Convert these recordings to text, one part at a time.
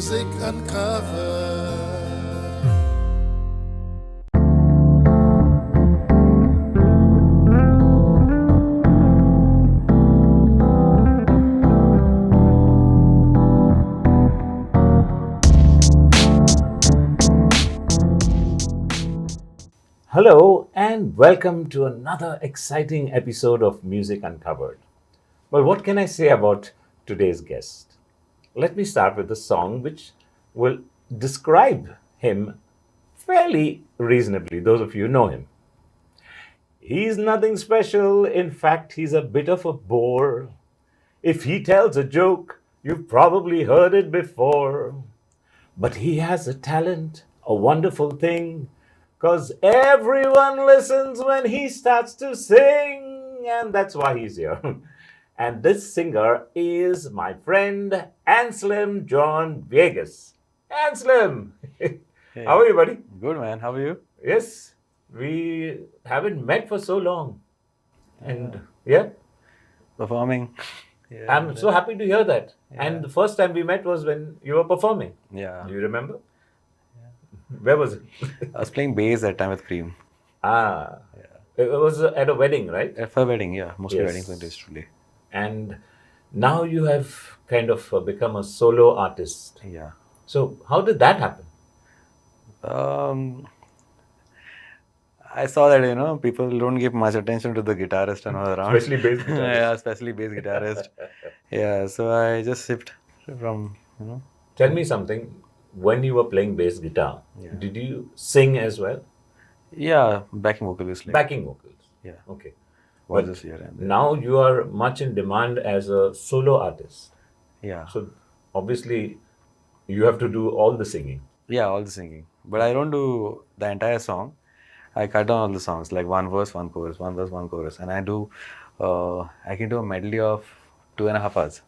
Music Uncovered. Hello, and welcome to another exciting episode of Music Uncovered. Well, what can I say about today's guest? Let me start with a song which will describe him fairly reasonably, those of you who know him. He's nothing special, in fact, he's a bit of a bore. If he tells a joke, you've probably heard it before. But he has a talent, a wonderful thing, 'cause everyone listens when he starts to sing, and that's why he's here. And this singer is my friend Anslem John Viegas. Anslem! How Hey, are you, buddy? good man. How are you? Yes, we haven't met for so long. Uh, And yeah, Performing. Yeah, I'm so happy to hear that. And yeah, the first time we met was when you were performing. yeah. Do you remember? Where was it? I was playing bass that time with Cream. Ah, Yeah. it was at a wedding, right? For wedding, yeah. Mostly weddings like this Yes. today. And now you have kind of become a solo artist. Yeah. So, how did that happen? Um, I saw that, people don't give much attention to the guitarist and all around. Especially bass Yeah, guitarist. especially bass guitarist. Yeah, so I just shipped from. Tell me something. When you were playing bass guitar, Yeah. did you sing as well? Yeah, backing vocalist, like, Backing vocals. yeah, Okay. But voices here and there. now you are much in demand as a solo artist. Yeah. So, obviously, you have to do all the singing. Yeah, all the singing. But I don't do the entire song. I cut down all the songs, like one verse, one chorus, one verse, one chorus. And I can do a medley of 2.5 hours.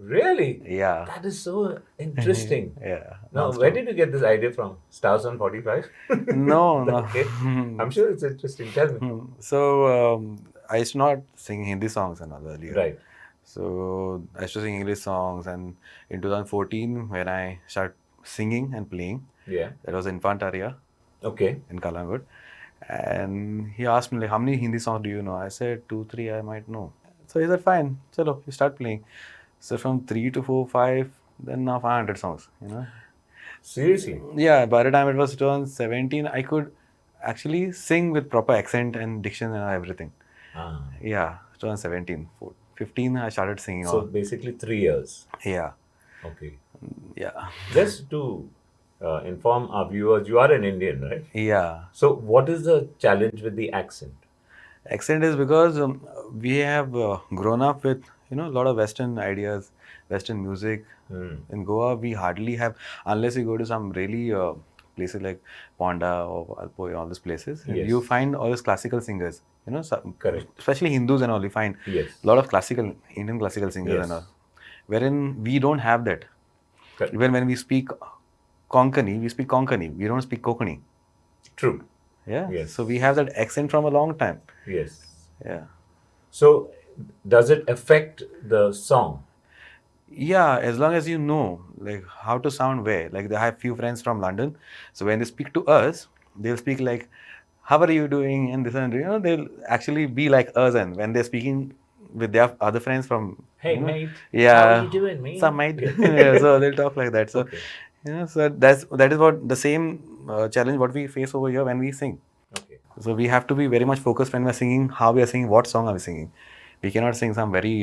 Really? Yeah. That is so interesting. Yeah, Now, where non-stop. did you get this idea from? Stars on 45? No, no. Okay. I'm sure it's interesting. Tell me. So, I used to not sing Hindi songs and all earlier. Right. So, I used to sing English songs. And in 2014, when I started singing and playing, Yeah. that was Infantaria Okay. in Kalangut. And he asked me, like, how many Hindi songs do you know? I said, two, three, I might know. So he said, fine, chalo, you start playing. So from 3 to 4, 5, then now 500 songs. Seriously. Yeah, by the time it was 2017, I could actually sing with proper accent and diction and everything. Ah. Yeah, 2017. 15, I started singing So all. basically 3 years. Yeah, Okay. yeah, Just to inform our viewers, you are an Indian, right? yeah. So what is the challenge with the accent? Accent is because we have grown up with a lot of Western ideas, Western music. In Goa, we hardly have, unless you go to some really places like Ponda or Alpoi, all these places, you Yes. find all these classical singers. Correct. Especially Hindus and all, you find Yes. a lot of classical Indian classical singers and all, Yes. wherein we don't have that. Correct. Even when we speak Konkani, we speak Konkani. We don't speak Kokani. True. Yeah. Yes. So we have that accent from a long time. Yes. Yeah. So does it affect the song? Yeah, as long as you know like how to sound where. Like I have few friends from London, so when they speak to us, they'll speak like, "How are you doing?" and this and they'll actually be like us. And when they're speaking with their other friends from, Hey, mate. yeah, How are you doing, mate? some might, yeah, so they'll talk like that. So, Okay. so that is what the same challenge what we face over here when we sing. Okay. So we have to be very much focused when we're singing, how we are singing, what song are we singing. We cannot sing some very,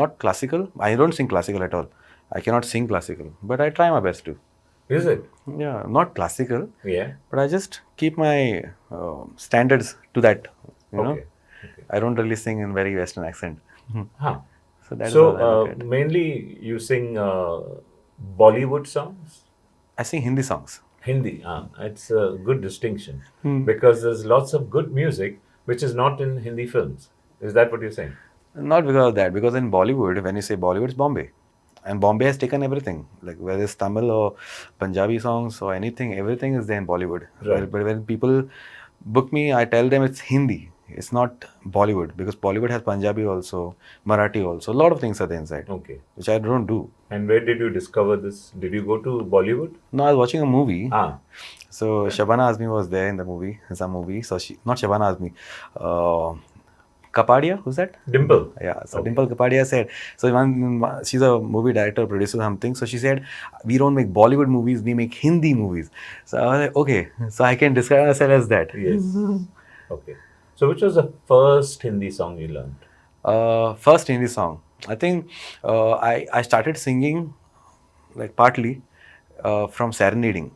not classical. I don't sing classical at all. I cannot sing classical, but I try my best to. Is it? Yeah, not classical, Yeah. but I just keep my standards to that. Okay. Okay. I don't really sing in very Western accent. Huh. So that is So how I look at. mainly you sing Bollywood songs? I sing Hindi songs. Hindi. It's a good distinction because there's lots of good music which is not in Hindi films. Is that what you're saying? Not because of that, because in Bollywood, when you say Bollywood, it's Bombay. And Bombay has taken everything, like whether it's Tamil or Punjabi songs or anything, everything is there in Bollywood. Right. But when people book me, I tell them it's Hindi. It's not Bollywood, because Bollywood has Punjabi also, Marathi also. A lot of things are there inside, Okay. which I don't do. And where did you discover this? Did you go to Bollywood? No, I was watching a movie. Ah, So Shabana Azmi was there in the movie, in some movie. So she, not Shabana Azmi, Kapadia, who's that? Dimple. Yeah, so Okay. Dimple Kapadia said, so she's a movie director, producer, something. So she said, we don't make Bollywood movies, we make Hindi movies. So I was like, okay, so I can describe myself as that. Yes. Okay. So which was the first Hindi song you learned? First Hindi song. I think I started singing like partly from serenading.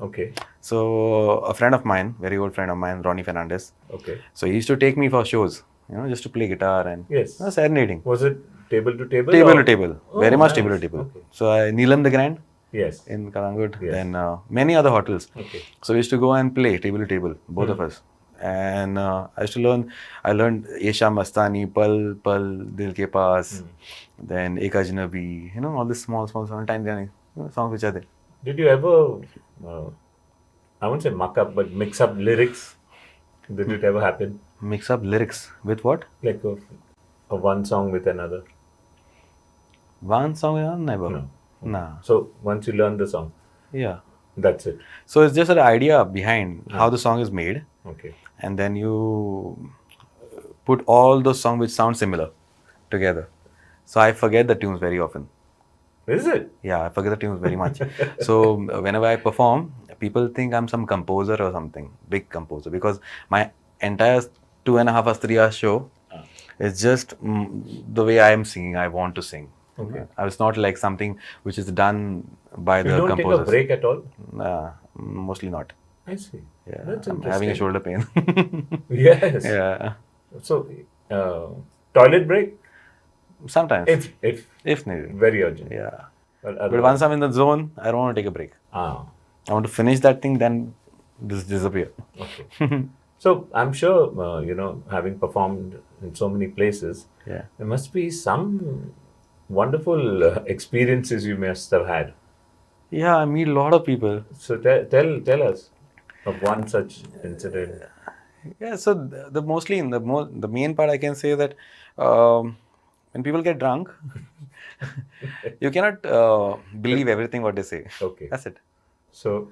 Okay. So a friend of mine, very old friend of mine, Ronnie Fernandez. Okay. So he used to take me for shows, just to play guitar and Yes. serenading. Was it table to table? Table or- to table, Oh, very much nice. table to table. Okay. So Neelam the Grand Yes. in Kalangud, Yes. then many other hotels. Okay. So we used to go and play table to table, both of us. And I used to learn. I learned Yesha Mastani, Pal Pal, Dil Ke Paas, then Ek Ajnabi. All these small songs, tiny songs which are there. Did you ever, I won't say muck up, but mix up lyrics? Did it ever happen? Mix up lyrics with what? Like a one song with another? One song, never. No. Nah. So once you learn the song, Yeah. that's it. So it's just an idea behind how the song is made, Okay. and then you put all those songs which sound similar together. So I forget the tunes very often. Is it? Yeah, I forget the tunes very much. So whenever I perform, people think I'm some composer or something, big composer, because my entire 2.5 hours, 3 hours show is just the way I am singing. I want to sing. Okay. It's not like something which is done by You the don't composers. take a break at all? Nah, mostly not. I see. Yeah, That's I'm interesting. having a shoulder pain. Yes. Yeah, So, toilet break? sometimes If needed. very urgent. Yeah, But but once I'm in the zone, I don't want to take a break. Ah, I want to finish that thing, then just disappear. okay. So I'm sure, having performed in so many places, Yeah. there must be some wonderful experiences you must have had. Yeah, I meet a lot of people. So tell us of one such incident. Yeah, so the main part I can say that when people get drunk, you cannot believe everything what they say. Okay. That's it. So,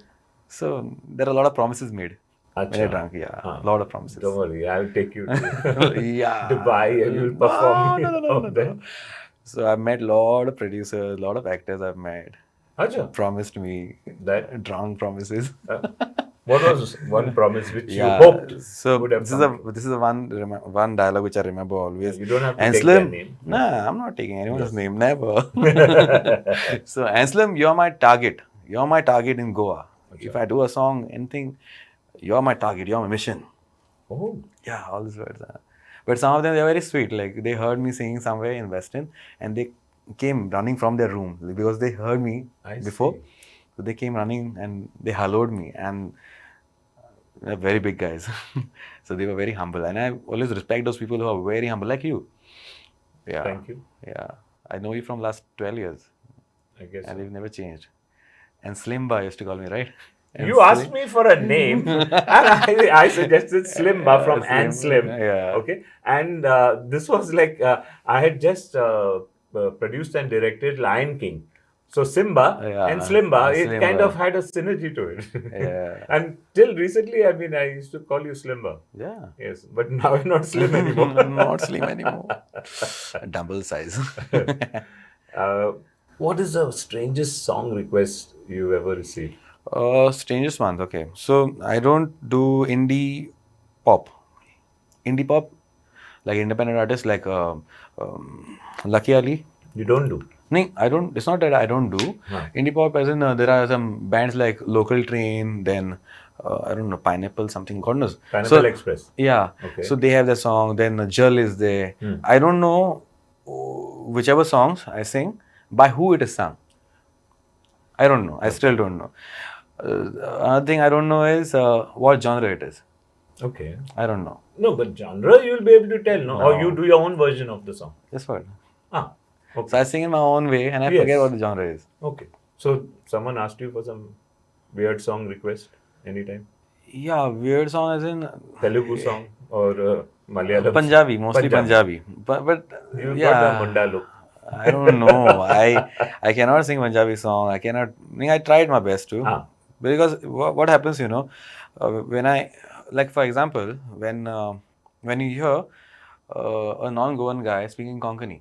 So there are a lot of promises made when Acha. you're drunk. Yeah, a lot of promises. Don't worry, I'll take you to Yeah. Dubai and you'll perform. No. there. So I've met a lot of producers, a lot of actors I've met. Acha. Promised me That drunk promises. what was one promise which you Yeah. hoped So would have this is come a this is the one dialogue which I remember always. You don't have to take Anslem, their name. Nah, I'm not taking anyone's Yes. name. Never. So Anslem, you're my target. You're my target in Goa. If I do a song, anything, you're my target. You're my mission. Oh, Yeah, all these words. But some of them, they're very sweet. Like they heard me singing somewhere in Weston, and they came running from their room because they heard me I before. see. So they came running and they helloed me, and they're very big guys. So they were very humble, and I always respect those people who are very humble, like you. Yeah. Thank you. Yeah, I know you from last 12 years, I guess. and So. you've never changed. And Slimba used to call me, right? And You asked me for a name, and I suggested Slimba from Slim, Anslem. yeah. Okay, and this was like I had just produced and directed Lion King. So Simba Yeah, and Slimba, it kind Slimba. of had a synergy to it. Yeah. And till recently, I mean, I used to call you Slimba. Yeah. Yes, but now I'm not slim anymore. Not slim anymore. Double size. What is the strangest song request you ever received? Strangest ones. Okay. So I don't do indie pop. Indie pop, like independent artists like Lucky Ali. You don't do. No, I don't. It's not that I don't do indie pop. As in, there are some bands like Local Train. Then I don't know, Pineapple something. God knows. Pineapple Express. Yeah. Okay. So they have the song. Then Jal is there. I don't know whichever songs I sing by who it is sung. I don't know. I still don't know. Another thing I don't know is what genre it is. Okay. I don't know. No, but genre you'll be able to tell, no? Or you do your own version of the song. That's what. Ah, okay. So I sing in my own way and I Yes. forget what the genre is. Okay. So someone asked you for some weird song request anytime? Yeah, weird song as in Telugu song or Malayalam? Punjabi, mostly Punjabi. But You got the yeah, Munda look. I don't know. I cannot sing Punjabi song. I cannot. I mean, I tried my best to, Ah, because what happens, when I, like, for example, when you hear a non-Goan guy speaking Konkani,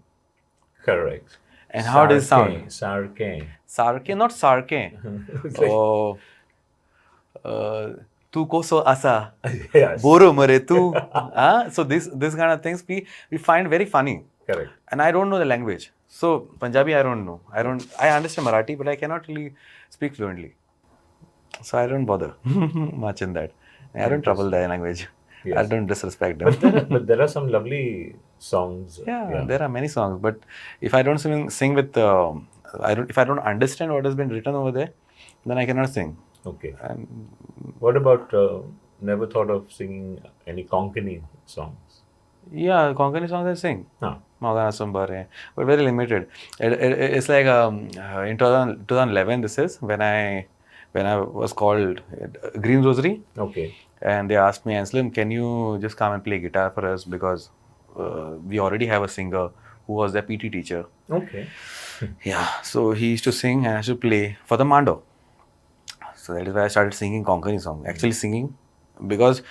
correct. and how does it sound? Sarke. Sarke, not Sarke. It's like, Oh, tu koso asa. yes. Boro mare tu. So this kind of things we find very funny. Correct. And I don't know the language. So Punjabi I don't know. I understand Marathi, but I cannot really speak fluently. So I don't bother much in that. I don't trouble their language. I Yes. don't disrespect But them. there are some lovely songs. Yeah, there are many songs, but if I don't sing with, if I don't understand what has been written over there, then I cannot sing. Okay. And What about never thought of singing any Konkani songs? yeah, Konkani songs I sing. Ah, Magana Sumbare, but very limited. It's like in 2011. This is when I was called Green Rosary, okay. and they asked me, Anslem, can you just come and play guitar for us, because we already have a singer who was their PT teacher. Okay. Yeah, so he used to sing and I used to play for the Mando. So that is why I started singing Konkani song. Actually singing, because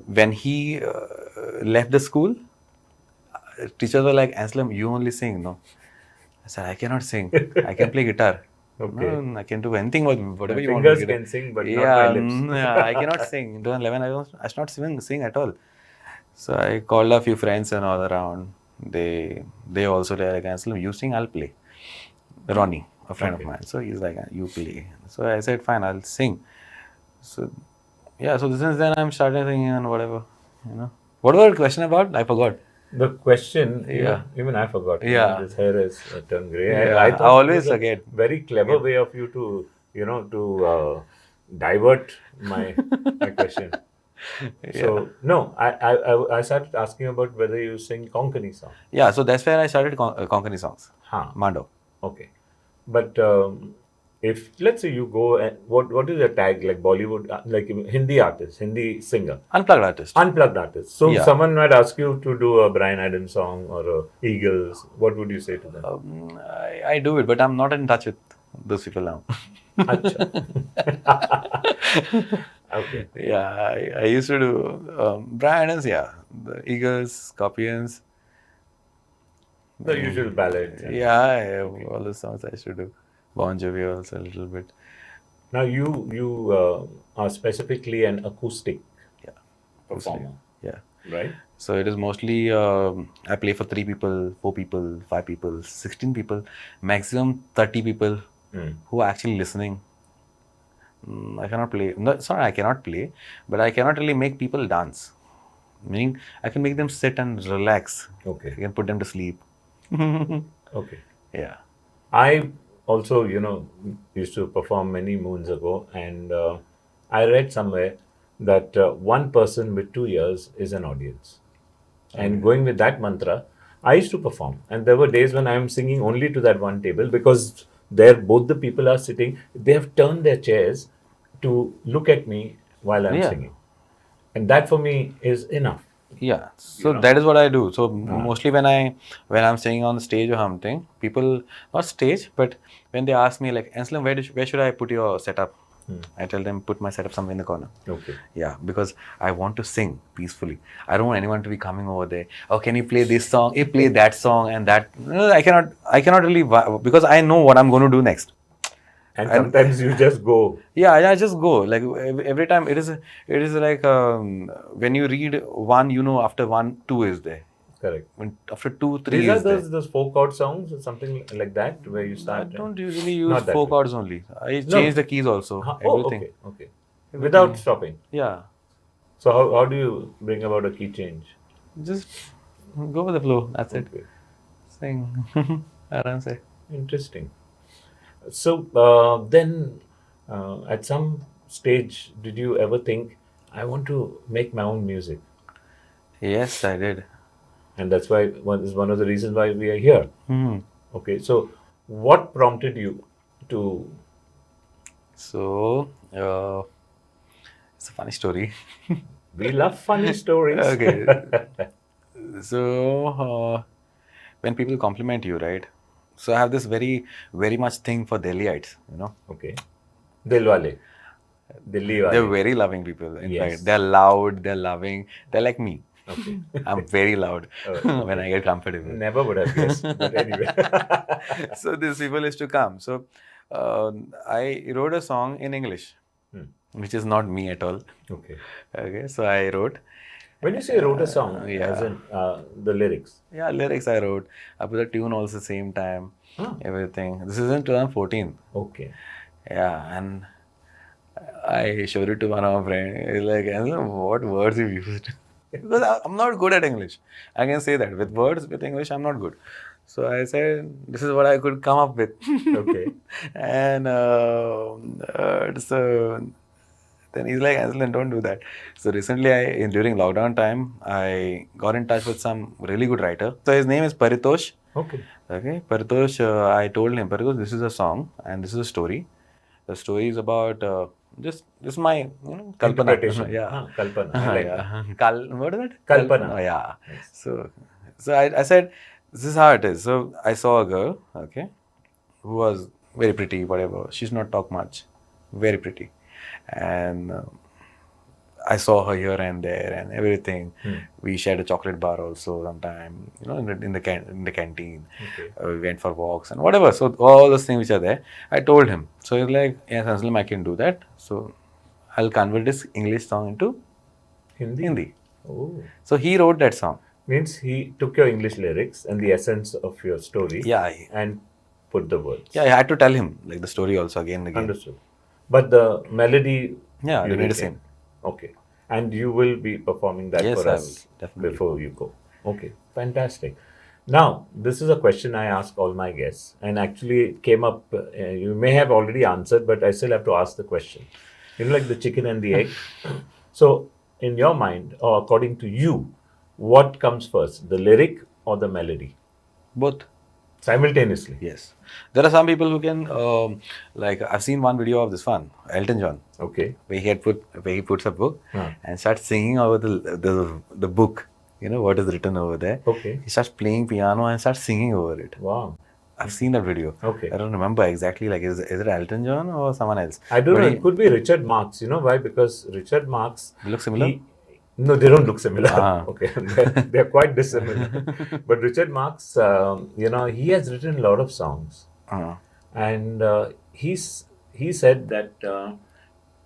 when he left the school, teachers were like, Anslem, you only sing, no? I said, I cannot sing. I can play guitar. Okay. No, I can do anything, whatever My you want me to fingers do. can sing, but not Yeah, my lips. yeah, I cannot sing. In 2011, I should not sing at all. So I called a few friends and all around. They also were like, Anslem, you sing, I'll play. Ronnie, a friend of Okay. mine. So he's like, you play. So I said, fine, I'll sing. So yeah, so since then I'm starting singing and whatever, What was the question about? I forgot. The question, Yeah. even I forgot. Yeah. This hair has turned gray. Yeah, I I thought it always was a forget. very clever way of you to, divert my question. So no, I started asking about whether you sing Konkani songs. Yeah, so that's where I started Konkani songs. Huh. Mando. Okay, but if let's say you go and what is the tag like Bollywood like Hindi artist, Hindi singer, Unplugged artist. unplugged artist. So Yeah. someone might ask you to do a Brian Adams song or a Eagles. What would you say to them? I do it, but I'm not in touch with those people now. Acha. Okay. Yeah, I used to do Brian Adams, yeah. The Eagles, Scorpions. The usual ballad. Yeah, all the songs I used to do. Bon Jovi also a little bit. Now you are specifically an acoustic Yeah. performer, Yeah. right? So it is mostly I play for 3 people, 4 people, 5 people, 16 people, maximum 30 people who are actually listening. I cannot play. No, sorry, I cannot play, but I cannot really make people dance. Meaning, I can make them sit and relax. Okay. I can put them to sleep. Okay. Yeah. I also, used to perform many moons ago, and I read somewhere that 1 person with 2 ears is an audience. And going with that mantra, I used to perform. And there were days when I am singing only to that one table because there both the people are sitting, they have turned their chairs to look at me while I'm Yeah. singing. And that for me is enough. Yeah, so that is what I do. So mostly when I'm staying on the stage or something, people, not stage, but when they ask me like, Anselm, where should I put your setup? I tell them put my setup somewhere in the corner. Okay. Yeah, because I want to sing peacefully. I don't want anyone to be coming over there. Oh, can you play this song? You play that song and that. No, I cannot really, because I know what I'm going to do next. And sometimes you just go. Yeah, I just go. Like every time it is like when you read one, after one, two is there. Correct. When after two, three These are is there. those 4 chord songs or something like that where you I start. don't usually use Not that 4 way. chords only. I No. change the keys also. Oh, Everything. okay. Without stopping. Yeah. So how do you bring about a key change? Just go with the flow. That's it. Okay. Sing. Aram se. Interesting. So then, at some stage, did you ever think, I want to make my own music? Yes, I did. And that's why one of the reasons why we are here. Okay. So what prompted you to? So it's a funny story. We love funny stories. Okay. So, when people compliment you, right? So I have this very much thing for Delhiites, Okay. Dilwale. Dilli They're wale. very loving people. In fact, Yes. they're loud, they're loving, they're like me. Okay. I'm very loud when Okay. I get comfortable. Never would have guessed, but anyway. So these people used to come. So I wrote a song in English, Hmm. which is not me at all. Okay. Okay, so I wrote. When you say wrote a song, as Yeah. in the lyrics. Yeah, lyrics I wrote. I put the tune also same time. Ah, Everything. This is in 2014. okay. Yeah, and I showed it to one of my friends. He's like, "Anselm, what words you used?" Because I'm not good at English. I can say that. With words, with English, I'm not good. So I said, this is what I could come up with. Okay. And so then he's like, Anselm, don't do that. So recently, during lockdown time, I got in touch with some really good writer. So his name is Paritosh. Okay. Okay, Paritosh, I told him, Paritosh, this is a song and this is a story. The story is about just this is my kalpana. Interpretation. Yeah. Huh, Kalpana. I like that. Yeah. What is it? Kalpana. Yeah. Nice. So I said, this is how it is. So I saw a girl, okay, who was very pretty, whatever. She's not talk much, very pretty, and I saw her here and there and everything. We shared a chocolate bar also sometime, in the canteen. Okay. We went for walks and whatever. So all those things which are there, I told him. So he's like, yes, Anselm, I can do that. So I'll convert this English song into Hindi. Hindi. Oh. So he wrote that song. Means he took your English lyrics and the essence of your story Yeah, and put the words. yeah. I had to tell him like the story also again and again. Understood. But the melody. Yeah, you remained the retain. same. Okay. And you will be performing that Yes, for I us will, definitely. before you go. Okay. Fantastic. Now, this is a question I ask all my guests, and actually it came up. You may have already answered, but I still have to ask the question. Like the chicken and the egg. So, in your mind, or according to you, what comes first, the lyric or the melody? Both. Simultaneously. Yes. There are some people who can, like, I've seen one video of this one, Elton John, Okay. where he puts a book Huh. and starts singing over the book. What is written over there. Okay. He starts playing piano and starts singing over it. Wow. I've seen that video. Okay. I don't remember exactly, like, is it Elton John or someone else? I don't But know. he- It could be Richard Marx. You know why? Because Richard Marx. They look similar? No, they don't look similar. Ah. Okay, they're quite dissimilar. But Richard Marx, he has written a lot of songs, Uh, and he said that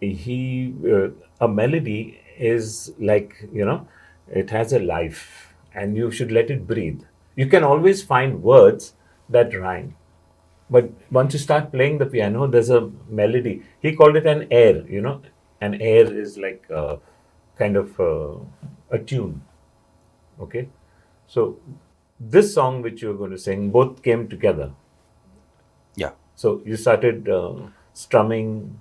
he a melody is like it has a life, and you should let it breathe. You can always find words that rhyme, but once you start playing the piano, there's a melody. He called it an air. An air is like kind of a tune. Okay, so this song which you're going to sing, both came together. yeah. So you started strumming,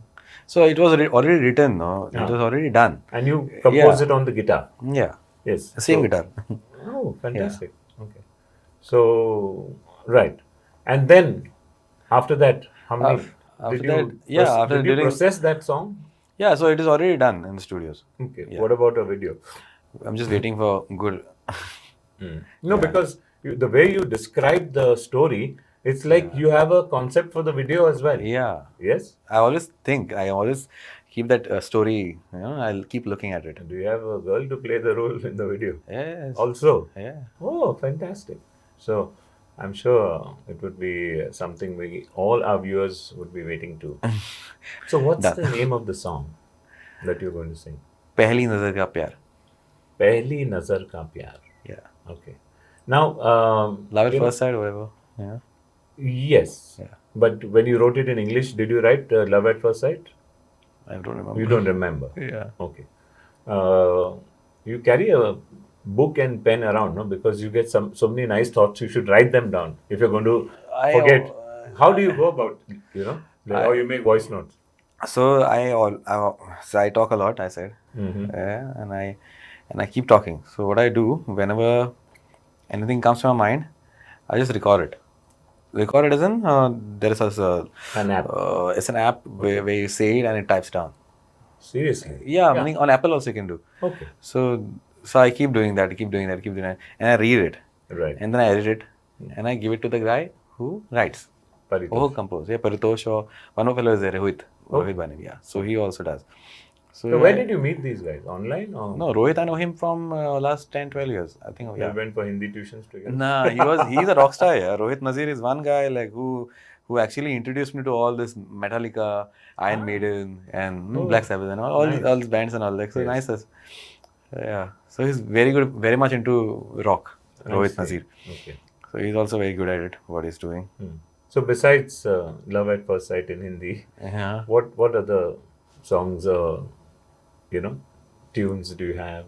So it was already written, no? It Ah. was already done. and you composed Yeah. it on the guitar. Yeah. Yes, Same so- guitar. Oh, fantastic. Okay, so right, and then after that, how many After did that, you? yeah, after did you during- process that song? Yeah, so it is already done in the studios. Okay. Yeah. What about a video? I'm just waiting for good. No, because the way you describe the story, it's like you have a concept for the video as well. Yeah. Yes. I always keep that story, I'll keep looking at it. Do you have a girl to play the role in the video? Yes. Also. Yeah. Oh, fantastic. So, I'm sure it would be something all our viewers would be waiting to. So, what's Done. the name of the song that you're going to sing? पहली नजर का प्यार. Pehli Nazar Ka Pyar. Yeah. Okay. Now, Love at you know- first sight, whatever. Yeah. Yes. Yeah. But when you wrote it in English, did you write Love at First Sight? I don't remember. You don't remember. Yeah. Okay. You carry a book and pen around, no? Because you get so many nice thoughts. You should write them down if you're going to I- forget. How do you go about, or you make voice notes? So I talk a lot. I said, yeah, and I keep talking. So what I do whenever anything comes to my mind, I just record it. Record it as in there is An app. it's an app where you say it and it types down. Seriously? Yeah, meaning on Apple also you can do. Okay. So I keep doing that, keep doing that, and I read it, Right. and then I edit it, and I give it to the guy who writes. Paritosh. Compose. Yeah, Paritosh or one of fellow is there, Rohit Okay. Bani. Yeah, so he also does. So where did you meet these guys? Online or? No, Rohit, I know him from last 10, 12 years. I think, You yeah. went for Hindi tuitions together? Nah, he's a rock star, yeah. Rohit Nazir is one guy like who actually introduced me to all this Metallica, Iron Maiden, and Oh, Black Sabbath and all nice. these bands and all that. So Yes. nice. Yeah. So he's very good, very much into rock, I Rohit see. Nazir. Okay. So he's also very good at it, what he's doing. So besides Love at First Sight in Hindi, Yeah. what other songs or tunes do you have?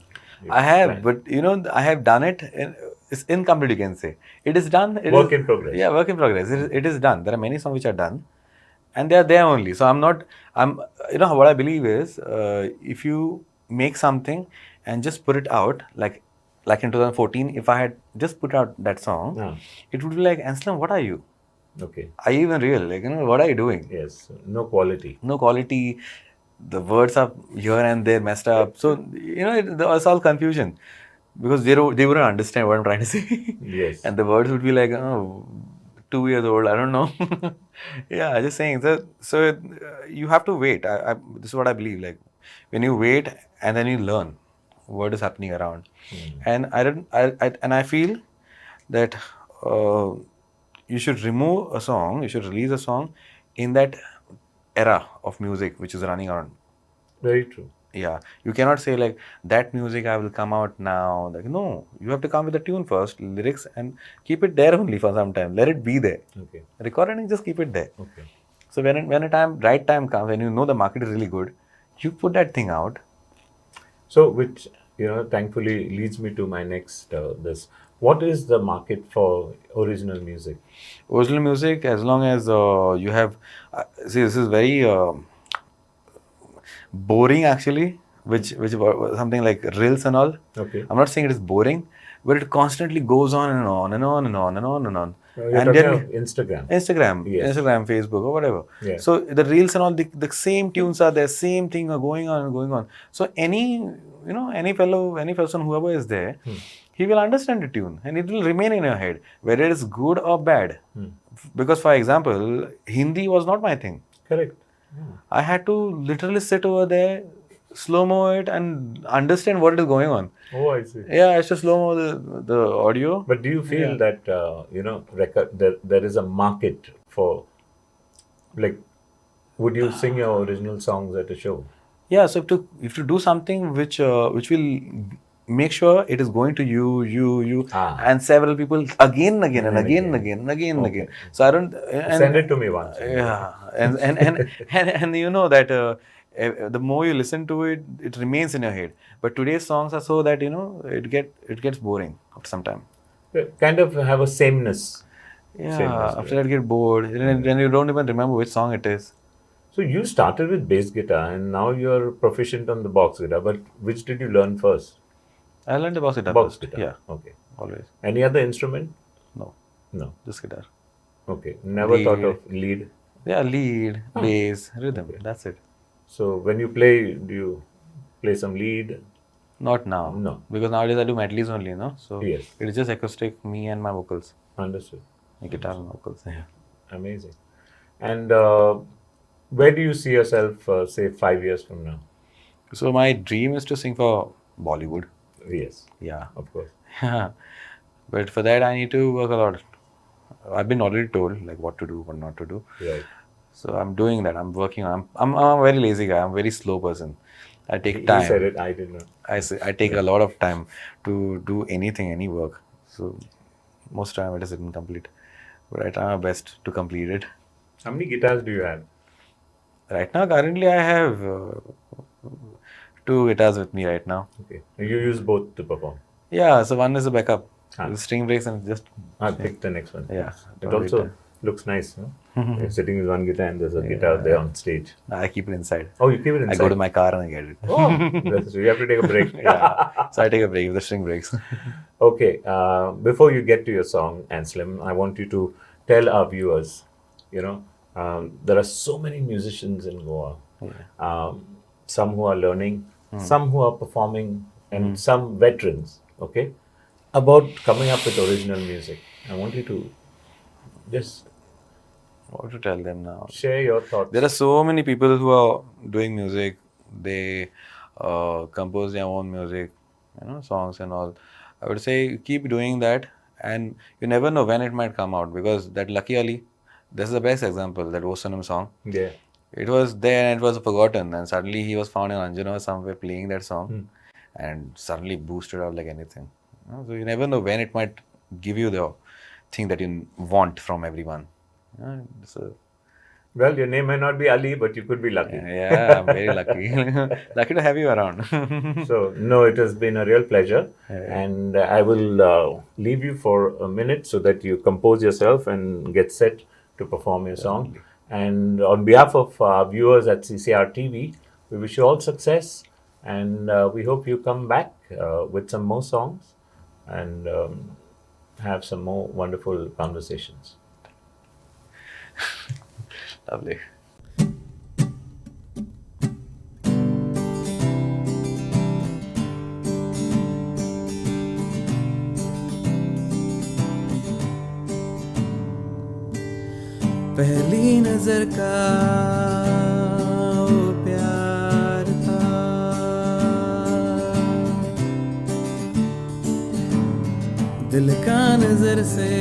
I have, planned? but I have done it. It's incomplete, you can say. It is done. Work in progress. Yeah, work in progress. It is done. There are many songs which are done, and they are there only. So I'm not. What I believe is, if you make something and just put it out, like in 2014, if I had just put out that song, Ah. it would be like, Anslem, what are you? Okay. Are you even real? Like, what are you doing? Yes. No quality. No quality. The words are here and there messed up. So it's all confusion because they wouldn't understand what I'm trying to say. Yes. And the words would be like, 2 years old. I don't know. Yeah, just saying. You have to wait. This is what I believe. Like when you wait and then you learn what is happening around. And I don't. I feel that uh, you should remove a song. You should release a song in that era of music which is running around. Very true. Yeah, you cannot say like that music I will come out now. Like no, you have to come with the tune first, lyrics, and keep it there only for some time. Let it be there. Okay. Record it and just keep it there. Okay. So when a right time comes, when you know the market is really good, you put that thing out. So, which thankfully leads me to my next this. What is the market for original music? Original music, as long as you have, see, this is very boring actually, which something like reels and all. Okay. I'm not saying it is boring, but it constantly goes on and on and on and on and on and on. You're And talking then of Instagram. Yes. Instagram, Facebook, or whatever. Yeah. So the reels and all, the same tunes are there, same thing are going on and going on. So any person, whoever is there, he will understand the tune and it will remain in your head, whether it is good or bad. Because, for example, Hindi was not my thing. Correct. I had to literally sit over there, slow-mo it, and understand what is going on. Oh, I see. Yeah, I should slow-mo the audio. But do you feel that there is a market for, like, would you sing your original songs at a show? Yeah, so if to do something which will make sure it is going to you, and several people again and again and again and again and again and again. So I don't Send it to me once. Yeah, and you know that the more you listen to it, it remains in your head. But today's songs are so that it gets boring after some time. Kind of have a sameness. Yeah, Sameness to after it. that get bored, and then you don't even remember which song it is. So you started with bass guitar and now you're proficient on the box guitar. But which did you learn first? I learned the box guitar Box first. guitar. Yeah, Okay. always. Any other instrument? No, No. just guitar. Okay. Never thought Lead. of lead. Yeah, lead, bass, rhythm. That's it. So when you play, do you play some lead? Not now. No. Because nowadays I do medleys only, So Yes. it is just acoustic, me and my vocals. Understood. My guitar and vocals. Yeah. Amazing. And where do you see yourself, say, 5 years from now? So my dream is to sing for Bollywood. Yes, Yeah. of course. But for that I need to work a lot. I've been already told like what to do, what not to do. Right. So I'm doing that. I'm working on. I'm a very lazy guy. I'm a very slow person. I take He time. said it, I did not. I take a lot of time to do anything, any work. So most time it is incomplete. But I try my best to complete it. How many guitars do you have? Right now, currently I have 2 guitars with me right now. Okay. You use both to perform. Yeah, so one is a backup. Ah. The string breaks and just I'll pick the next one. Yeah, It don't also wait. looks nice. You're sitting with one guitar and there's a guitar there on stage. I keep it inside. Oh, you keep it inside? I go to my car and I get it. Oh, that's true. You have to take a break. Yeah. So I take a break if the string breaks. Okay. Before you get to your song, Anslem, I want you to tell our viewers, there are so many musicians in Goa. some who are learning, some who are performing, and some veterans, okay, about coming up with original music. I want you to just What to tell them now? share your thoughts. There are so many people who are doing music. They compose their own music, songs and all. I would say keep doing that, and you never know when it might come out, because that Lucky Ali, this is the best example. That Osanam song. Yeah. It was there and it was forgotten, and suddenly he was found in Anjana or somewhere playing that song, and suddenly boosted out like anything. So you never know when it might give you the thing that you want from everyone. So Well, your name may not be Ali, but you could be lucky. yeah, I'm very lucky. Lucky to have you around. So, no, it has been a real pleasure. And I will leave you for a minute so that you compose yourself and get set to perform your song. And on behalf of our viewers at CCR TV, we wish you all success. And we hope you come back with some more songs and have some more wonderful conversations. Lovely. पहली नजर का वो प्यार था, दिल का नजर से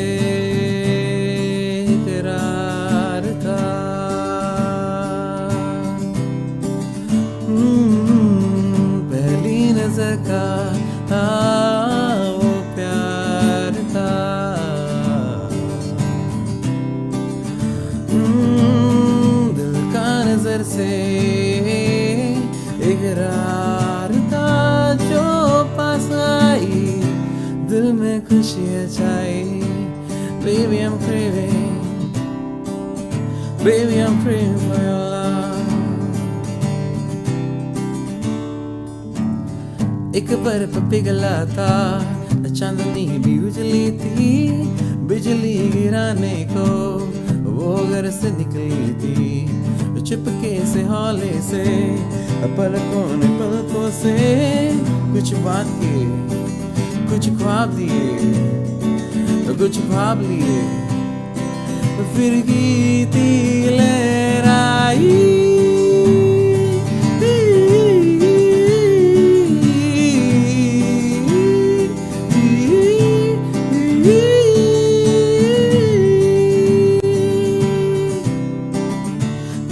इकरार था। पहली नजर का वो प्यार था, दिल का नजर से इकरार था। जो पास आई दिल में खुशियाँ छाई। Baby, I'm craving, baby, I'm craving for your love. एक बर्फ पिघला था, चांदनी भी उजली थी, बिजली गिराने को वो घर से निकली थी। चुपके से हौले से पलकों ने पलकों से कुछ बात किए, कुछ ख्वाब दिए, कुछ ख्वाब लिए, फिर गीती लहराई।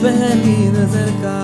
पहली नजर का